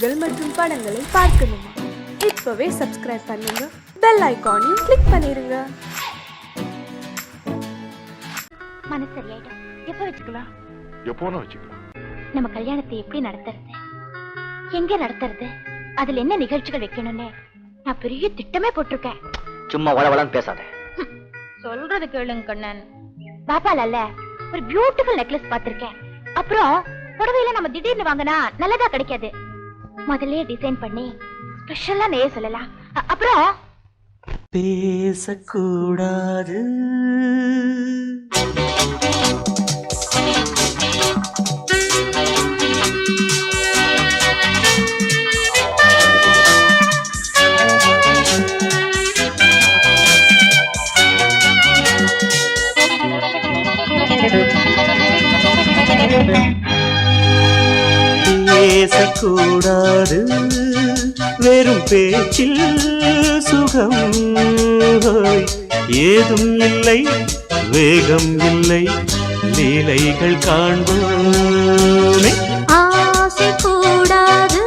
பாடல்கள் மற்றும் படங்களை பார்க்கணுமா? இப்பவே சப்ஸ்கிரைப் பண்ணுங்க, பெல் ஐகானையும் கிளிக் பண்ணிருங்க. மனசு சரியாயிடும். எப்ப வச்சுக்கலாம்? எப்போனா வச்சுக்கலாம். நம்ம கல்யாணத்தை எப்படி நடத்துறது, எங்க நடத்துறது, அதுல என்ன நிகழ்ச்சிகள் வைக்கணும்னு நான் பெரிய திட்டமே போட்டிருக்கேன். சும்மா வளவளன்னு பேசாத. சொல்றது கேளுங்க கண்ணன். பாப்பால அல்ல ஒரு பியூட்டிஃபுல் நெக்லஸ் பாத்திருக்கேன். அப்புறம் புடவையில நம்ம திடீர்னு வாங்கினா நல்லதா கிடைக்காது. முதல்ல டிசைன் பண்ணி ஸ்பெஷலா நெய்ய சொல்லலாம். அப்புறம் பேசக்கூடாது, பேசக்கூடாது, வெறும் பேச்சில் சுகம் ஏதும் இல்லை, வேகம் இல்லை, லீலைகள் காண்போமே. ஆசை கூடாது,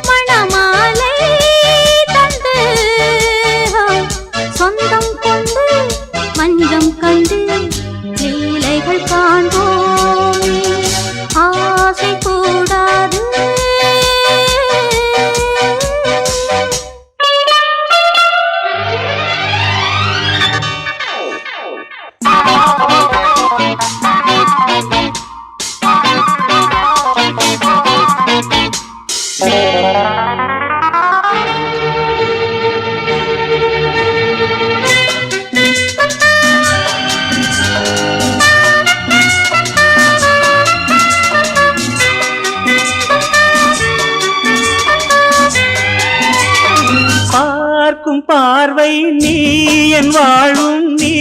மணமாலை தந்து சொந்தம் கொண்டு மஞ்சம் கண்டு லீலைகள் காண்போமே. ஆசை கூடாது. பார்க்கும் பார்வை நீ, என் வாழும் நீ,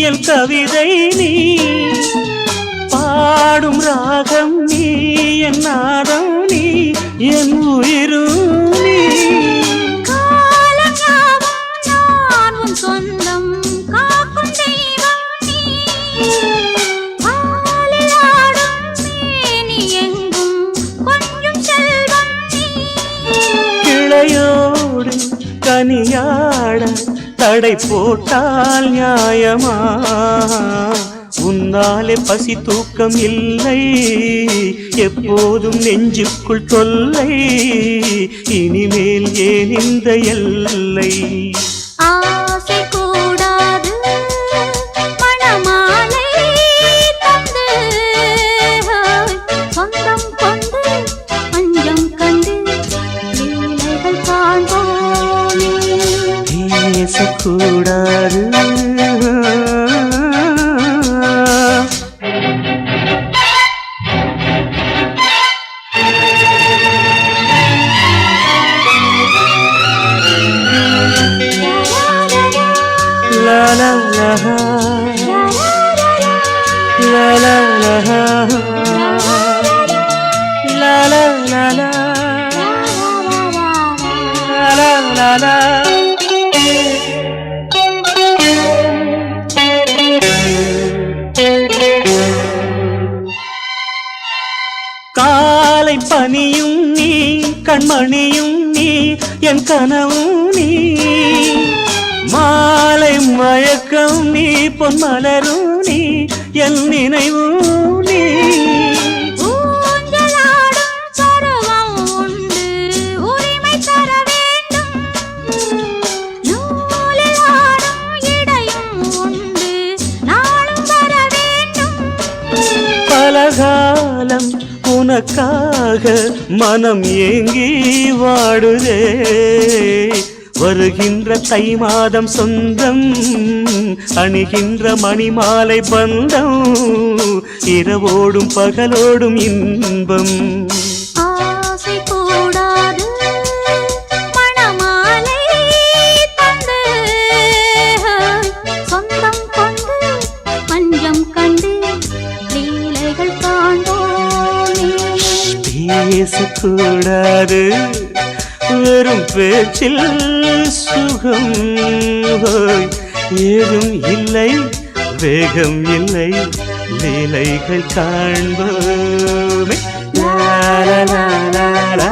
என் கவிதை நீ, பாடும் ராகம் நீ, என் நாதம் நீ, என் உயிரும் நீ. காலஞாவும் சொந்தம் காக்கும் தெய்வம் நீ, ஆலியாடும் மேனி எங்கும் கொஞ்சம் செல்வம் நீ. கிளையோடு கனியாட தடை போட்டால் நியாயமா? உன்னாலே பசி தூக்கம் இல்லை, எப்போதும் நெஞ்சுக்குள் தொல்லை, இனிமேல் ஏன் இந்த எல்லை? ஆசை கூடாது, மணமாலை தந்து சொந்தம் கொண்டு அஞ்சம் கண்டு லீலைகள் காண்போமே. பேசக்கூடாது, la la la la la la la la la la la la. காலை பனியும் நீ, கண்மணியும் நீ, என் கனவும் நீ, மாலை மயக்கம் நீ, பொன்மலரும் நீ, என் நினைவும் நீ. ஊஞ்சலாடும் பருவம் உண்டு, உரிமை தர வேண்டும். நூலில் ஆடும் இடையும் உண்டு, நாளும் வர வேண்டும். பலகாலம் உனக்காக மனம் ஏங்கி வாடுதே, வருகின்ற தை மாதம் சொந்தம், அணிகின்ற மணிமாலை பந்தம், இரவோடும் பகலோடும் இன்பம். ஆசை கூடாது, மணமாலை தந்து சொந்தம் கொண்டு மஞ்சம் கண்டு லீலைகள் காண்போமே. பேசக்கூடாது, வெறும் பேச்சில் சுகம் ஏதும் இல்லை, வேகம் இல்லை, லீலைகள் காண்போமே. லா லா லா லா.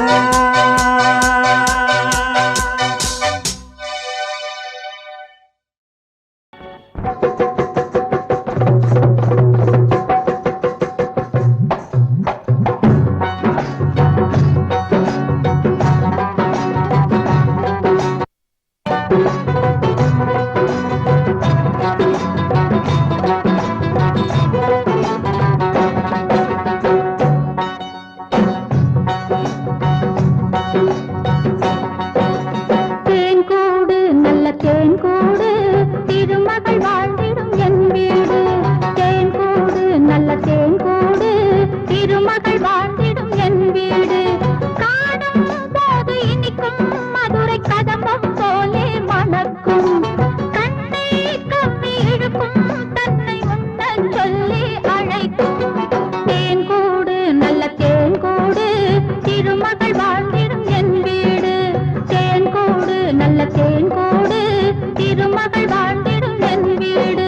தேன்கூடு நல்ல தேன்கூடு திருமகள் வாழ்ந்திடும் என் வீடு. தேன்கூடு நல்ல தேன்கூடு திருமகள் வாழ்ந்திடும் என் வீடு. காணும் போது இனிக்கும் மதுரை கதம்பம் போலே மணக்கும். கண்ணை கம்மி இழுக்கும் தன்னை உண்ண சொல்லி அழைக்கும். தேன்கூடு நல்ல தேன்கூடு திருமகள் வாழ்ந்திடும் என் வீடு. தேன்கூடு நல்ல தேன்கூடு திருமகள் வாழ்ந்திடும் என் வீடு.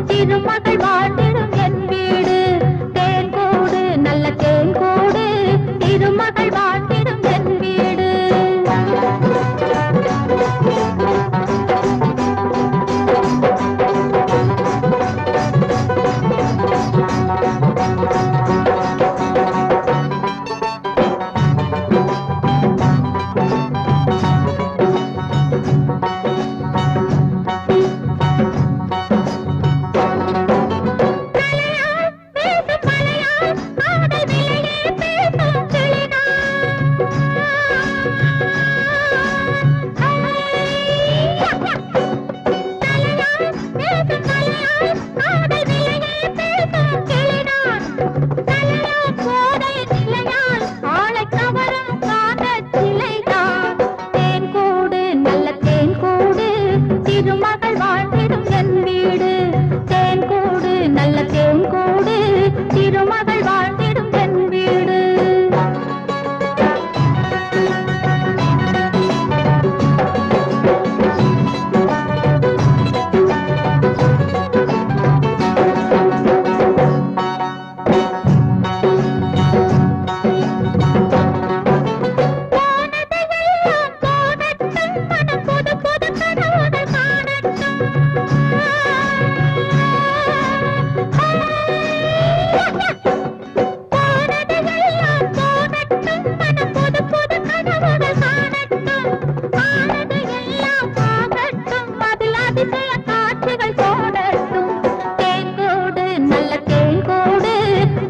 திருமகள் வாழ்ந்திடும் என் வீடு. தேன்கூடு நல்ல தேன்கூடு திருமகள் வாழ்ந்திடும் என் வீடு.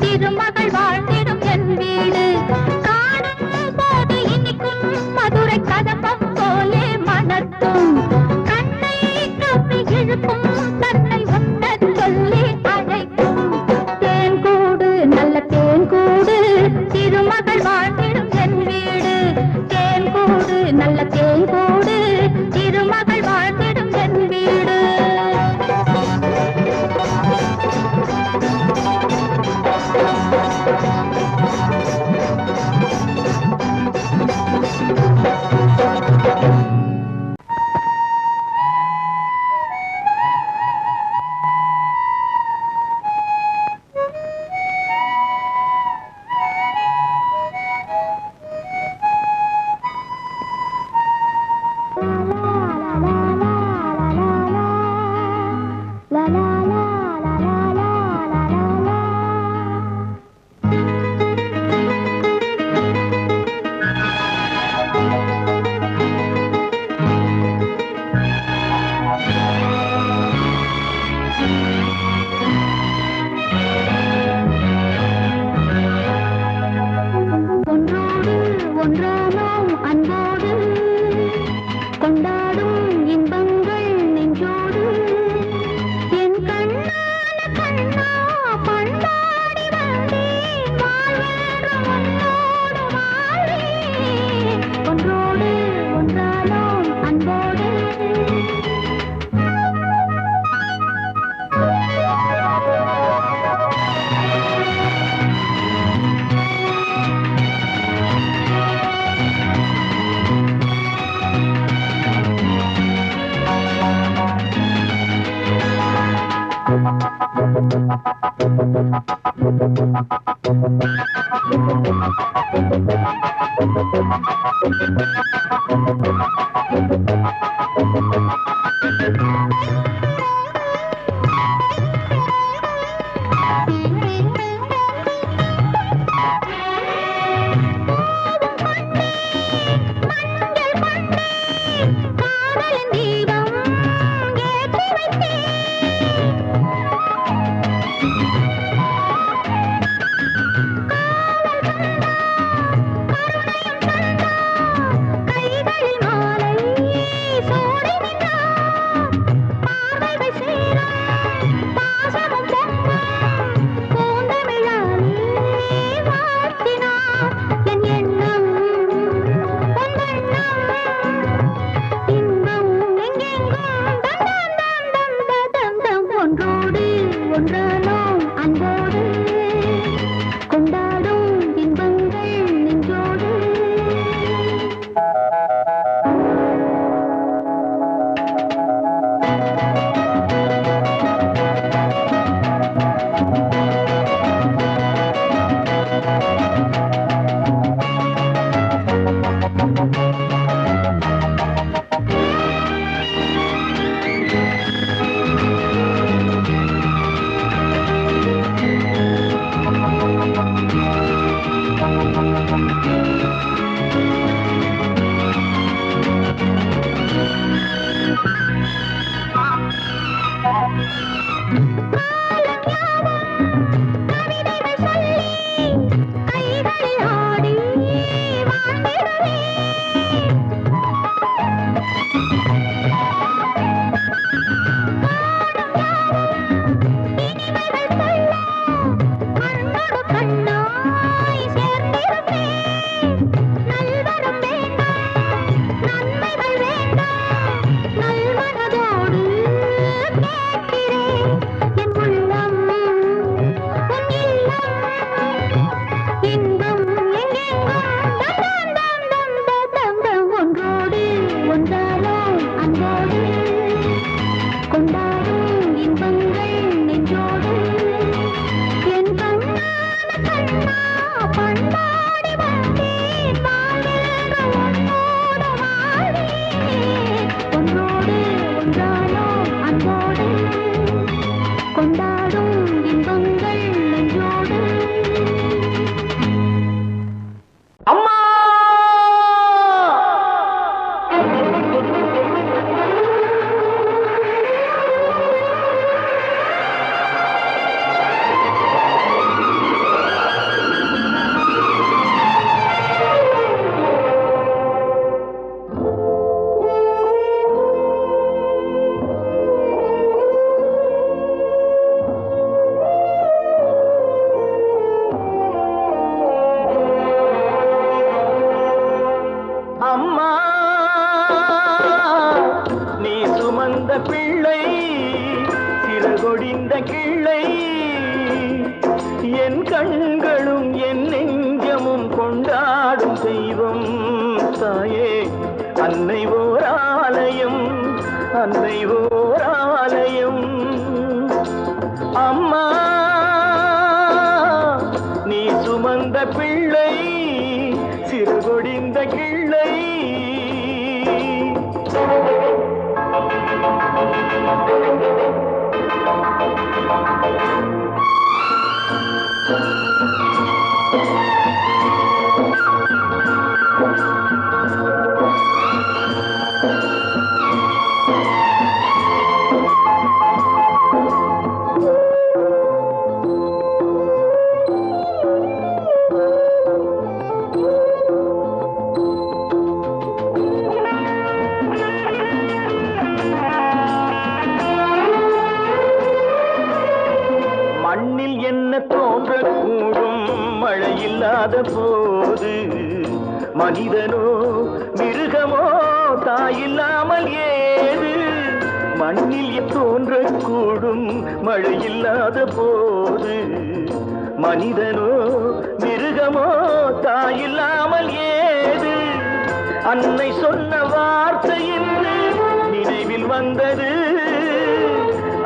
திருமகள் வாழ்ந்திடும் என் வீடு. தேன்கூடு நல்ல தேன்கூடு திருமகள் வாழ்ந்திடும் என் வீடு. நல்ல தேன்கூடு திருமகள் வாழ்ந்திடும் என் வீடு.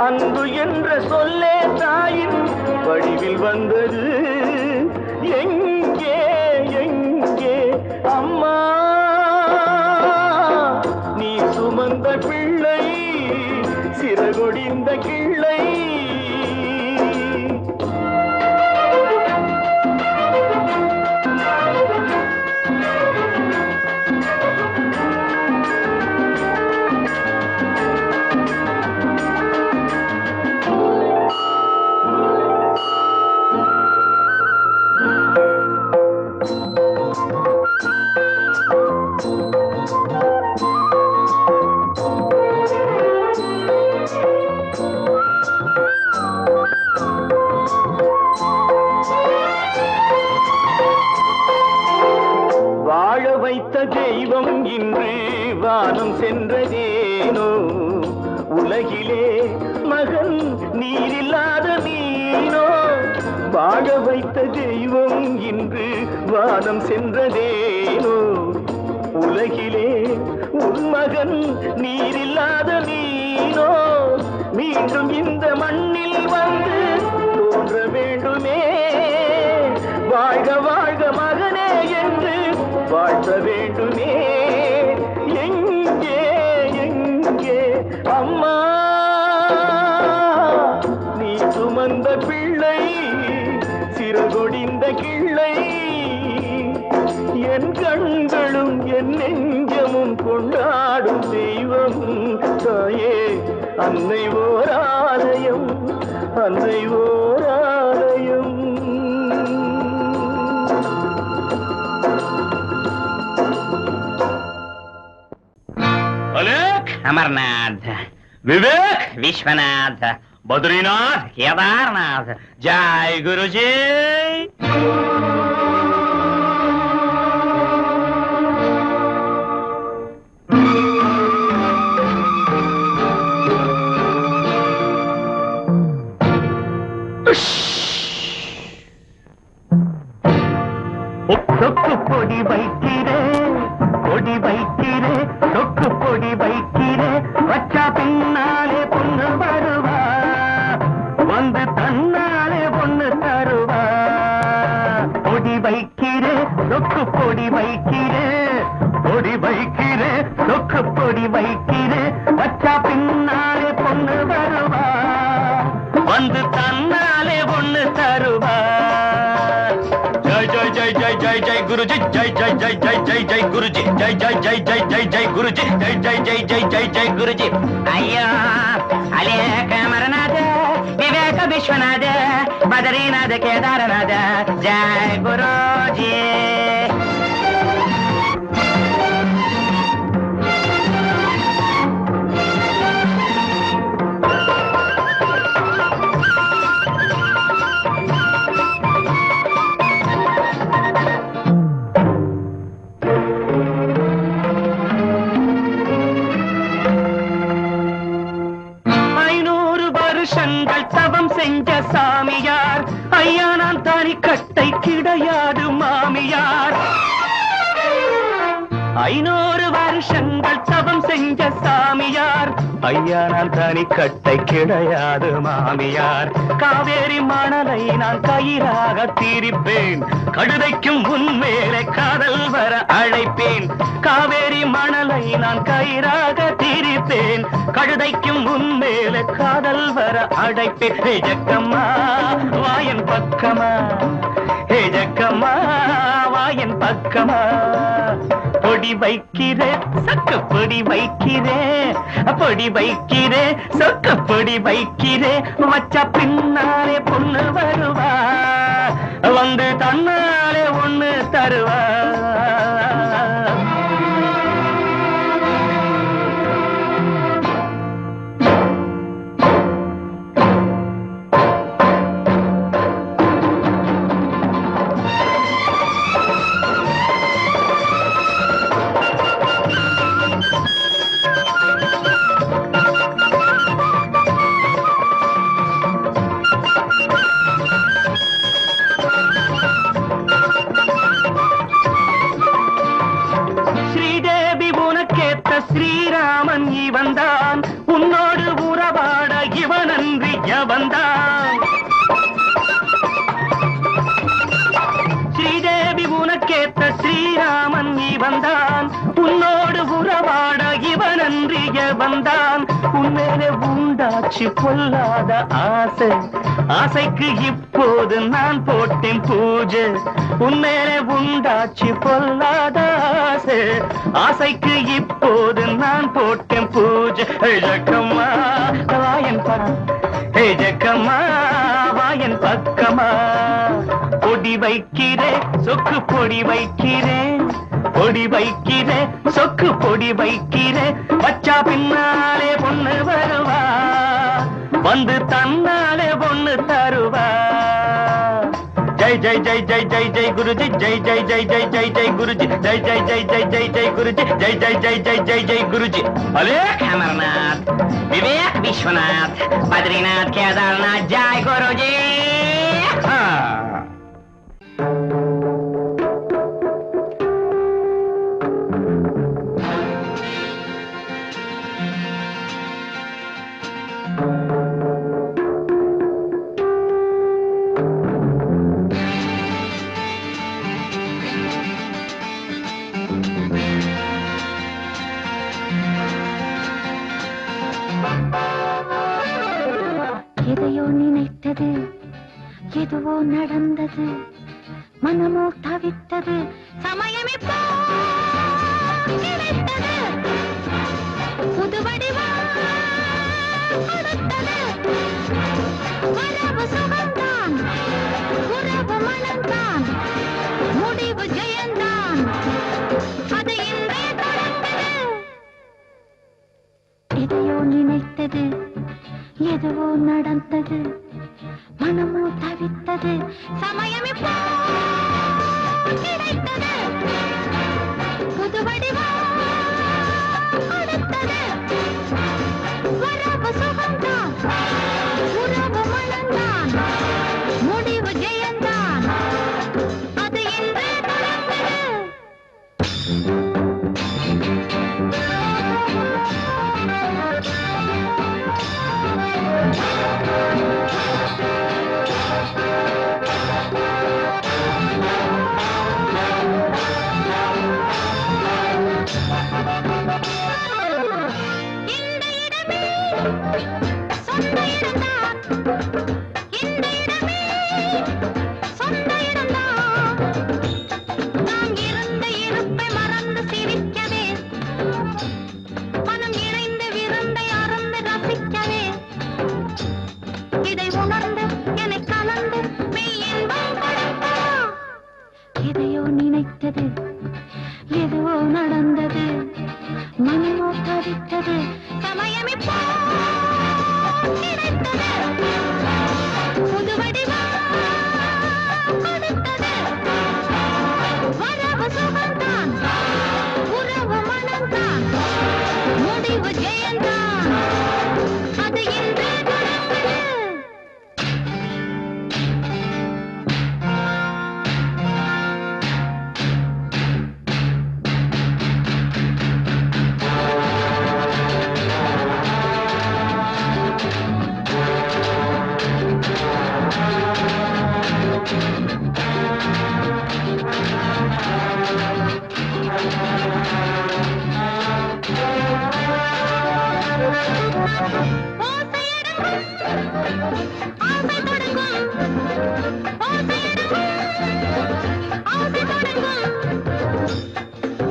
அன்பு என்ற சொல்லே தாயின் வடிவில் வந்தது. எங்கே எங்கே அம்மா நீ சுமந்த பிள்ளை, சிறகொடிந்த கிள்ளை. வைத்த தெய்வம் இன்று வானம் சென்றதேனோ, உலகிலே மகன் நீரில்லாத நீனோ. வாழ வைத்த தெய்வம் இன்று வானம் சென்றதேனோ, உலகிலே உன் மகன் நீரில்லாத நீனோ. மீண்டும் இந்த மண்ணில் வந்து தோன்ற வேண்டுமே, வாழ்க வாழ்க மகனே என்று வாழ்த்த வேண்டுமே. எங்கே எங்கே அம்மா நீ சுமந்த பிள்ளை, சிறகொடிந்த கிள்ளை. என் கண்களும் என் நெஞ்சமும் கொண்டாடும் தெய்வம் தாயே, அன்னை ஓர் ஆலயம், அன்னை ஓர் ஆலயம். अमरनाथ, विवेक, विश्वनाथ, बद्रीनाथ, केदारनाथ, जय गुरुजी। பொடி வைக்கிறே, பொடி வைக்கிறே, சொக்கு பொடி வைக்கிறே. வச்சா பின்னாலே பொண்ணு வருவா, வந்து தன்னாலே பொண்ணு தருவா. பொடி வைக்கிறே, சொக்கு பொடி வைக்கிறே, பொடி வைக்கிறே, சொக்கு பொடி வைக்கிறே. வச்சா பின்னாலே பொண்ணு வருவா, வந்து தன்னாலே பொண்ணு தருவா. जय जय जय जय जय गुरुजी, जय जय जय जय जय जय गुरुजी, जय जय जय जय जय जय गुरुजी, जय जय जय जय जय जय गुरुजी. अय्यो अलेख अमरनाथ, विवेक, विश्वनाथ, बद्रीनाथ, केदारनाथ, जय गुरुजी। தவம் செஞ்ச சாமியார் ஐயா, நான் தானி கட்டை கிடையாது மாமியார். 500 வருஷங்கள் தவம் செஞ்ச சாமியார் ஐயா, நான் தானி கட்டை கிடையாது மாமியார். காவேரி மணலை நான் கயிறாக தீரிப்பேன், கழுதைக்கும் உன்மேலே காதல் வர அழைப்பேன். காவேரி மணலை நான் கயிறாக தீரிப்பேன், கழுதைக்கும் உன்மேலே காதல் வர அழைப்பேன். ஹே ஜக்கம்மா வாயன் பக்கமா, ஹே ஜக்கம்மா வாயன் பக்கமா. பொடி வைக்கிறே, சக்கு பொடி வைக்கிறே, பொடி வைக்கிறே, சொக்கு பொடி வைக்கிறே. வச்சா பின்னாலே பொண்ணு வருவா, வந்து தன்னாலே ஒண்ணு தருவா. எவன்தான் ஸ்ரீதேவி உனக்கேத்த ஸ்ரீராமன் இவன்தான் உன்னோடு உறவாட இவனன்றி எவன்தான் உன்மேலே உண்டாச்சு பொல்லாத ஆசை ஆசைக்கு இப்போது நான் போட்டேன் பூஜை உன்மேலே உண்டாச்சு பொல்லாத ஆசை ஆசைக்கு இப்போது நான் போட்டேன் பூஜை ஜக்கம்மா வாயன் பரம் ஜக்கம்மா வாயன் பக்கமா பொடி வைக்கிறேன் சொக்கு பொடி வைக்கிறேன் பொடி வைக்கிறேன் சொக்கு பொடி வைக்கிறேன் பச்சா பின்னாலே பொண்ணு வருவா வந்து தன்னாலே பொண்ணு தருவா ஜெய் ஜெய் ஜெய் ஜெய் ஜெய் ஜெய் குருஜி ஜெய் ஜெய் ஜெய் ஜெய் ஜெய் ஜெய் குருஜி ஜெய் ஜெய் ஜெய் ஜெய் ஜெய் ஜெய் குருஜி ஜெய் ஜெய் ஜெய் ஜெய் ஜெய் ஜெய் குருஜி அலேக் அமरनाथ विवेक विश्वनाथ बद्रीनाथ केदारनाथ जय गुरुजी எதையோ நினைத்தது எதுவோ நடந்தது மனமோ தவித்தது சமயம் இப்போ கிடைத்தது புது வடிவம் கொடுத்தது வரவு சுகம்தான் உறவு மனம்தான் முடிவு ஜெயந்தான் அது இன்றே தொடர்ந்தது எதையோ நினைத்தது எதுவோ நடந்தது மனமோ தவித்தது சமயம் இப்போ கிடைத்தது புது வடிவம் கொடுத்தது வரவு சுகம்தான் உறவு மனம்தான் முடிவு ஜெயந்தான் அது இன்றே தொடர்ந்தது எதையோ நினைத்தது எதுவோ நடந்தது மனமோ தவித்தது சமயம் இப்போ கிடைத்தது புது வடிவம் கொடுத்தது வரவு சுகம்தான் உறவு மனம்தான் முடிவு ஜெயந்தான் அது இன்றே தொடர்ந்தது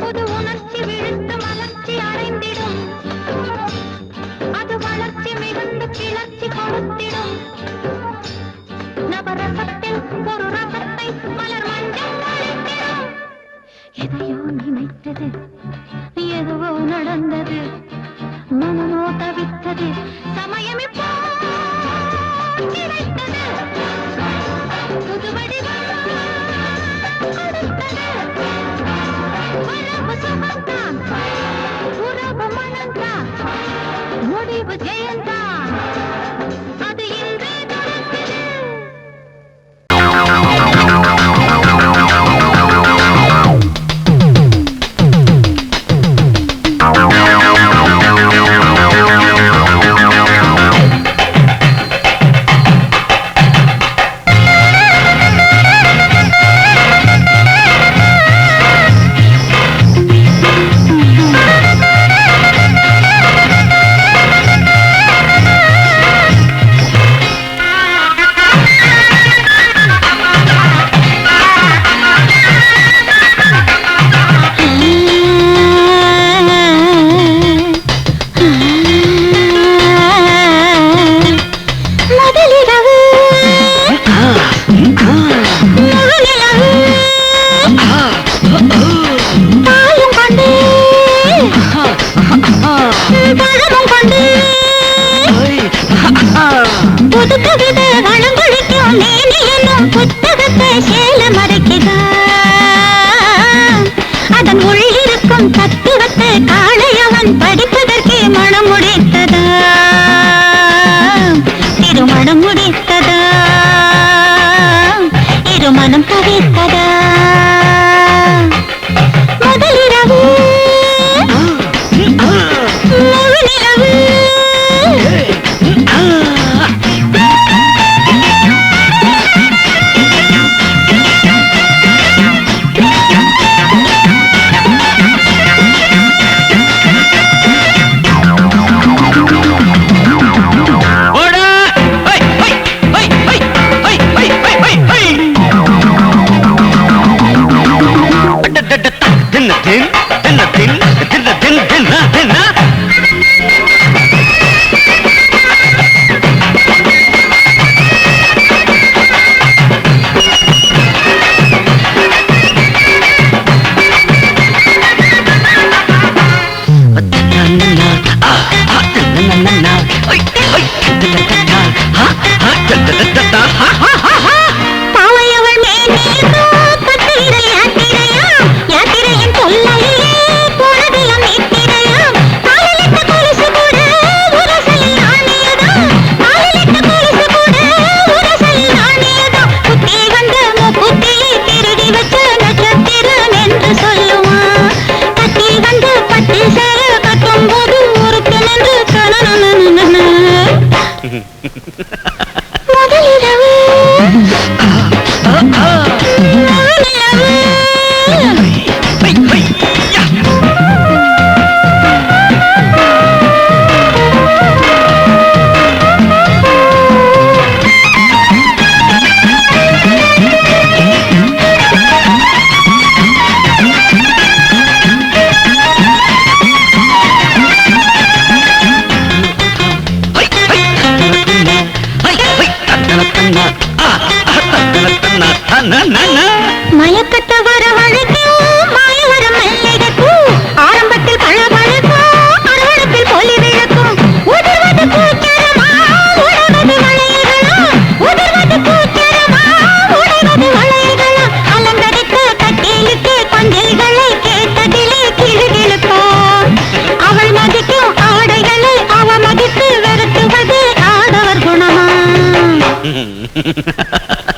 புது உணர்ச்சி விழுந்து மலர்ச்சி அடைந்திடும் அது வளர்ச்சி மிகுந்து கிளர்ச்சி கொடுத்திடும் நவரசத்தில் ஒரு ரசத்தை மலர் மஞ்சள் அளித்திடும் எதையோ நினைத்தது எதுவோ நடந்தது மனமோ தவித்தது சமயம் இப்போ கிடைத்தது புது வடிவம் கொடுத்தது வரவு சுகம்தான் உறவு மனம்தான் முடிவு ஜெயந்தான் அது இன்றே தொடர்ந்தது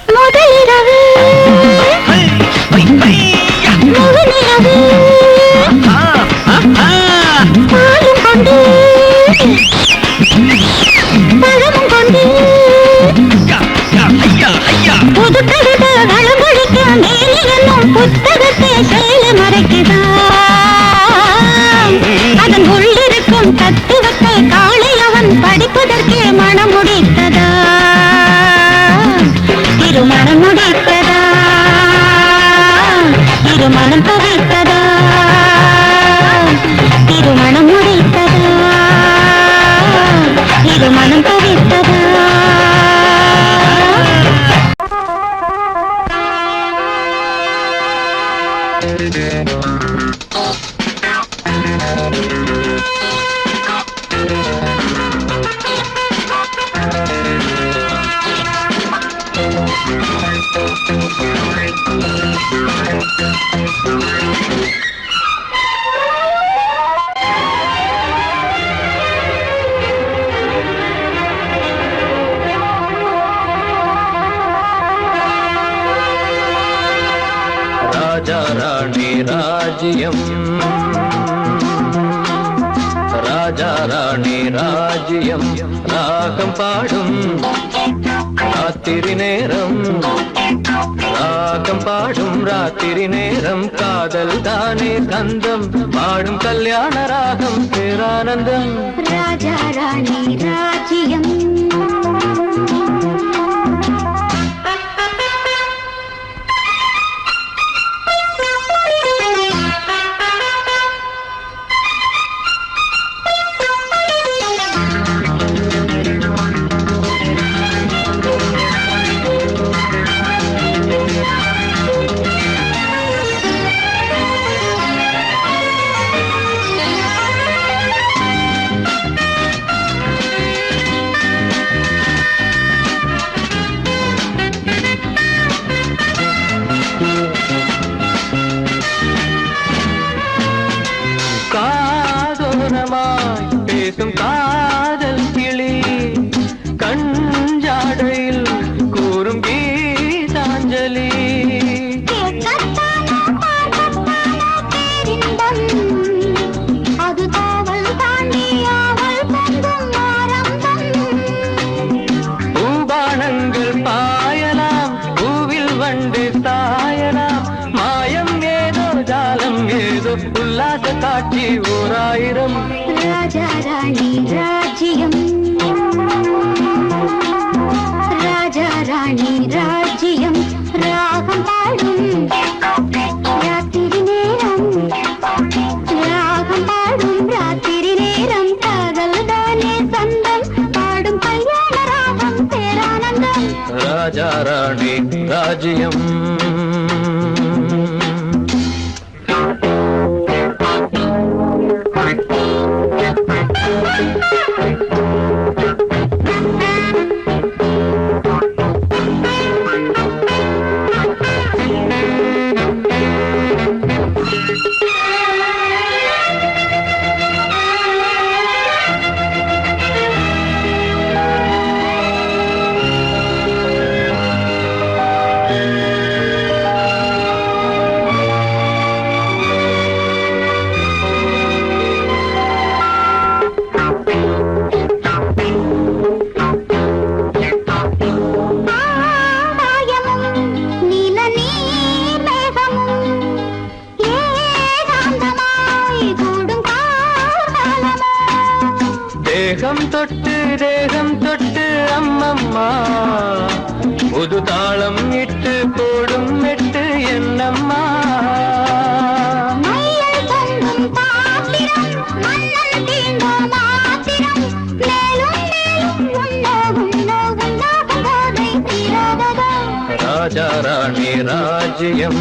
முதலிரவு முழுநிலவு பாலும் கொண்டு பழமும் கொண்டு புது கவிதை வளமொழிக்க மேலே என்னும் புத்தகத்தை செயல மறைக்குதா அதன் உள்ளிருக்கும் தத்துவத்தை காலை அவன் படிப்பதற்கே மனம் முடித்ததா திருமணம் முடித்ததா திருமணம் தவிர்த்ததா திருமணம் முடித்ததா திருமணம் தவிர்த்ததா ராஜா ராணி ராஜ்யம் ராஜா ராணி ராஜ்யம் ராகம் பாடும் ராத்திரி நேரம் ராகம் பாடும் ராத்திரி நேரம் காதல் தானே கந்தம் பாடும் கல்யாண ராகம் பேரானந்தம் ராஜா ராணி ராஜ்யம் காதோரமாய் பேசும் காதல் கிளி கஞ்சாடையில் கூறும் கீதாஞ்சலி அது காவல் தாண்டி அவள் பொங்கும் ஆரம்பம் பூபானங்கள் பாயலாம் பூவில் வண்டு சாயலாம் மாயம் ஏதோ ஜாலம் ஏதோ உல்லாச காட்சி ஓராயிரம் ராஜா ராணி ராஜ்யம் ராஜா ராணி ராஜ்யம் ராகம் பாடும் ராத்திரி நேரம் ராகம் பாடும் ராத்திரி நேரம் காதல் தானே சொந்தம் பாடும் கல்யாண ராகம் பேரானந்தம் ராஜா ராணி ராஜ்யம் தேகம் தொட்டு அம்மம்மா புது தாளம் இட்டு போடும் மெட்டு என்னம்மா ராஜா ராணி ராஜ்யம்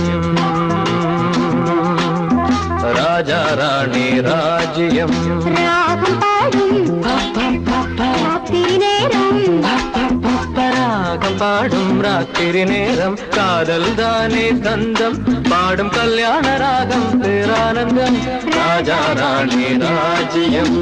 ராஜா ராணி ராஜ்யம் ராகம் பாடும் ராத்திரி நேரம் காதல் தானே கந்தம் பாடும் கல்யாண ராகம் பேரானந்தம் ராஜா ராணி ராஜ்யம்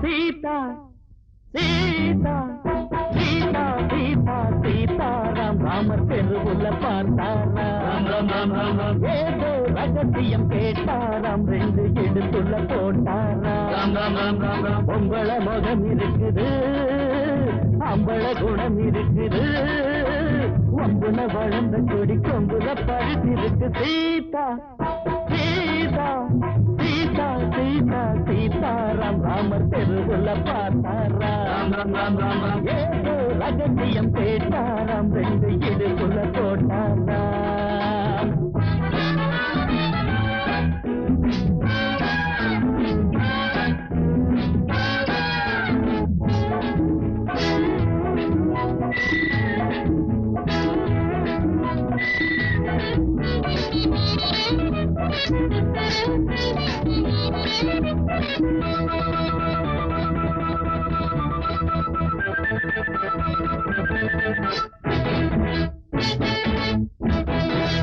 சீதா சீதா சீதா சீதாராம் ராமர் தெருவுல பார்த்தாராம் ஏதோ ரகசியம் கேட்டாராம் ரெண்டு இடுப்புள்ள போட்டாராம் பொங்கல முகம் இருக்குது அம்பள குணம் இருக்குது ஒம்புல வளர்ந்த கொடி கொம்புல பழுத்திருக்கு சீதா சீதா சீதா சீதா சீதாராம் ராமர் தெருவுல பார்த்தாராம் ஏதோ ரகசியம் கேட்டாராம் ரெண்டு இடுப்புள்ள போட்டாராம்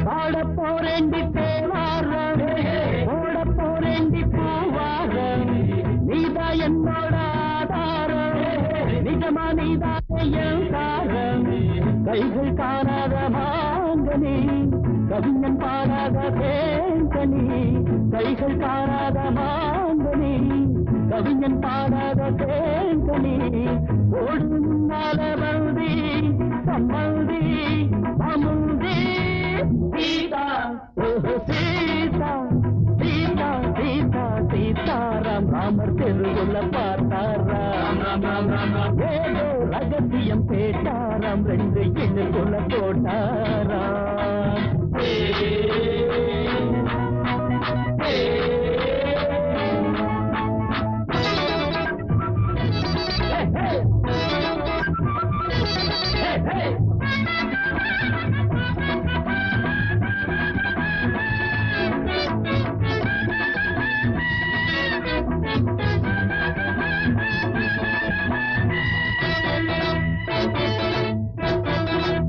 பாட போரேண்டி தேவாரம் ஓட போரேண்டி பூவாரம் நீதா என்னோட ஆதாரம் நிஜமா நீதா என் தாரம் கைகள் காணாத மாங்கனி கவிஞன் பாடாத தேங்கனி கைகள் காணாத மாங்கனி கவிஞன் பாடாத தேங்கனி ஓடு முன்னால வந்தி சம்மந்தி அமுந்தி சீதா சீதா சீதா சீதா சீதாராம் ராமர் தெருவுல பார்த்தாராம் ஏதோ ரகசியம் கேட்டாராம் ரெண்டு இடுப்புல போட்டாராம்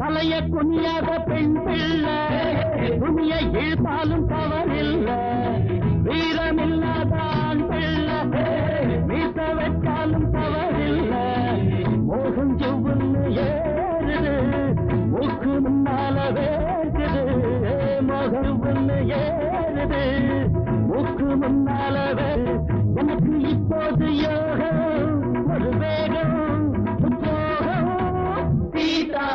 தலைய குனியாத பெண் பிள்ளை துணிய இழுத்தாலும் தவறில்ல வீரமில்லாத ஆண் பிள்ளை மீச வச்சாலும் தவறில்ல மோகம் செவ்வுன்னு ஏறுது மூக்கு முன்னால வேர்க்குது மோகம் ஒண்ணு ஏறுது மூக்கு முன்னால எனக்கு இப்போது யோகம் ஒரு வேகம் உத்யோகம் சீதா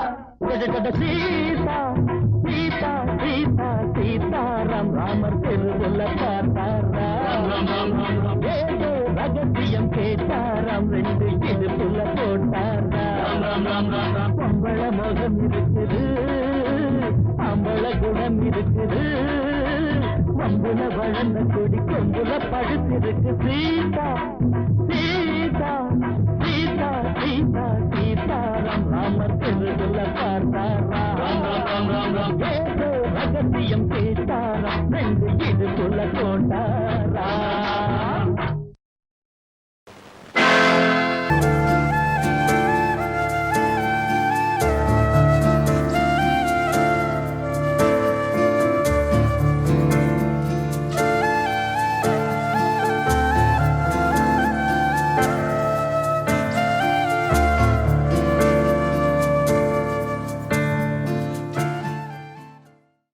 சீதா சீதா சீதா சீதாராம் ராமர் தெருவுல பார்த்தாராம் ஏதோ ரகசியம் கேட்டாராம் ரெண்டு இடுப்புல போட்டாராம் பொம்பள முகம் இருக்குது அம்பள குணம் இருக்குது வம்புல வளர்ந்த கொடி கொம்புல பழுத்திருக்கு சீதா சீதா சீதா சீதா சீதாராம் ராமர் தெருவுல பார்த்தாராம் ஏதோ ரகசியம் கேட்டாராம் ரெண்டு இடுப்புல போட்டாராம்